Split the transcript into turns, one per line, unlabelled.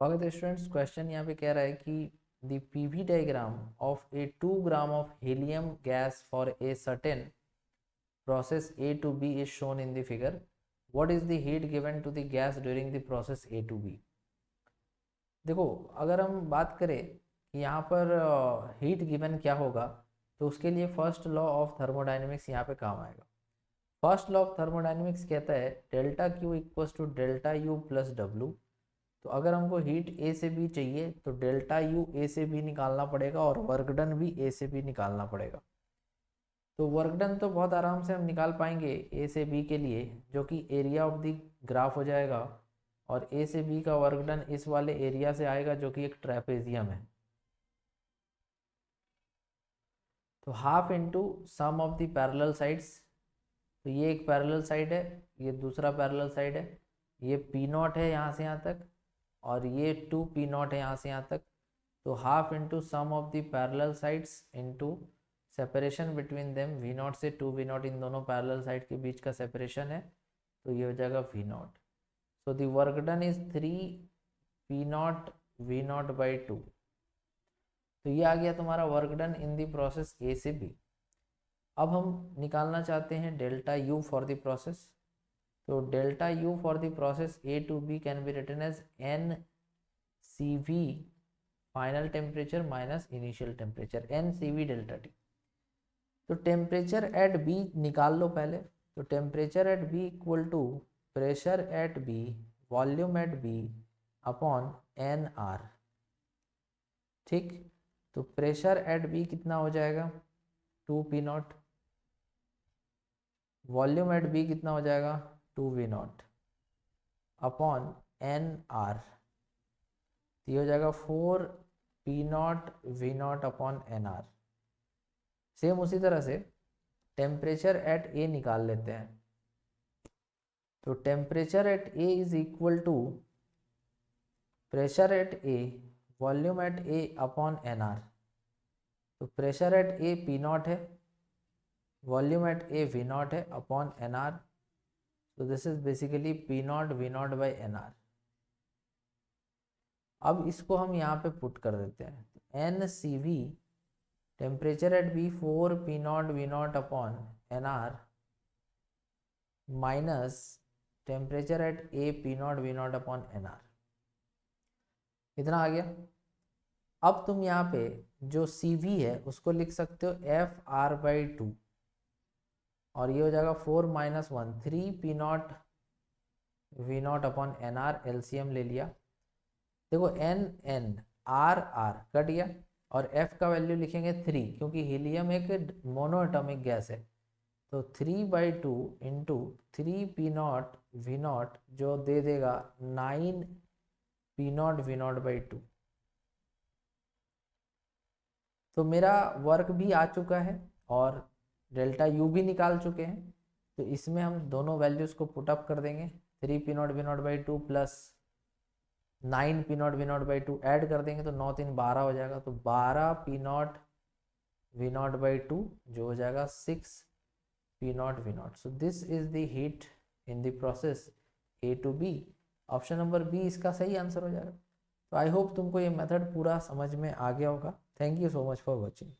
Okay students, question यहाँ पे कह रहा है कि the PV diagram of A 2 gram of helium gas for a certain process A to B is shown in the figure. What is the heat given to the gas during the process A to B? देखो, अगर हम बात करें कि यहाँ पर heat given क्या होगा, तो उसके लिए फर्स्ट लॉ ऑफ थर्मोडाइनमिक्स यहाँ पे काम आएगा। फर्स्ट लॉ ऑफ थर्मोडाइनमिक्स कहता है delta Q equals to delta U plus W. तो अगर हमको हीट ए से बी चाहिए तो डेल्टा यू ए से बी निकालना पड़ेगा और वर्क डन भी ए से बी निकालना पड़ेगा। तो वर्क डन तो बहुत आराम से हम निकाल पाएंगे ए से बी के लिए, जो कि एरिया ऑफ द ग्राफ हो जाएगा, और ए से बी का वर्क डन इस वाले एरिया से आएगा जो कि एक ट्रेपेजियम है। तो half into sum of the parallel sides. तो ये एक पैरेलल साइड है, ये दूसरा पैरेलल साइड है, ये पी नॉट है यहाँ से यहाँ तक, और ये 2 पी नॉट है यहाँ से यहाँ तक। तो half into sum of the parallel sides into separation between them V not से 2 वी नॉट, इन दोनों पैरेलल साइड के बीच का सेपरेशन है, तो ये हो जाएगा V naught. So the work done is 3 P not V not by 2। तो ये आ गया तुम्हारा work done in the process A से बी। अब हम निकालना चाहते हैं delta U for the process. तो delta U for the process A to B can be written as n C V final temperature minus initial temperature, n C V delta T. तो temperature at B निकाल लो पहले। तो temperature at B equal to pressure at B volume at B upon N R. ठीक, तो pressure at B कितना हो जाएगा 2 P not, volume at B कितना हो जाएगा 2 V not upon N R. ये हो जाएगा 4 P not V not upon N R. Same उसी तरह से टेम्परेचर एट ए निकाल लेते हैं। तो temperature at A is equal to pressure at A volume at A upon N R. तो pressure at A P naught है, volume at A V naught है अपॉन एन आर। तो this is basically P not V not by n R. अब इसको हम यहाँ पे put कर देते हैं। N C V temperature at B 4 P not V not upon N R minus temperature at A P not V not upon N R. इतना आ गया। अब तुम यहाँ पे जो सी वी है उसको लिख सकते हो एफ आर बाई 2, और ये हो जाएगा 4 minus 1 3 P not V not upon N R. LCM ले लिया। देखो N N R R cut गया, और F का वैल्यू लिखेंगे 3 क्योंकि हीलियम एक मोनोएटॉमिक गैस है। तो 3/2 into 3 P not V not जो दे देगा 9 P not V not by 2। तो मेरा वर्क भी आ चुका है और डेल्टा यू भी निकाल चुके हैं। तो इसमें हम दोनों वैल्यूज़ को पुटअप कर देंगे। 3 P not V not by 2 plus 9 P not V not by 2 add कर देंगे तो 9 3 12 हो जाएगा। तो 12 P not V not by 2 जो हो जाएगा 6 P not V naught. So this is the heat in the process A to B. Option number B इसका सही आंसर हो जाएगा। तो आई होप तुमको ये मेथड पूरा समझ में आ गया होगा। Thank you so much for watching.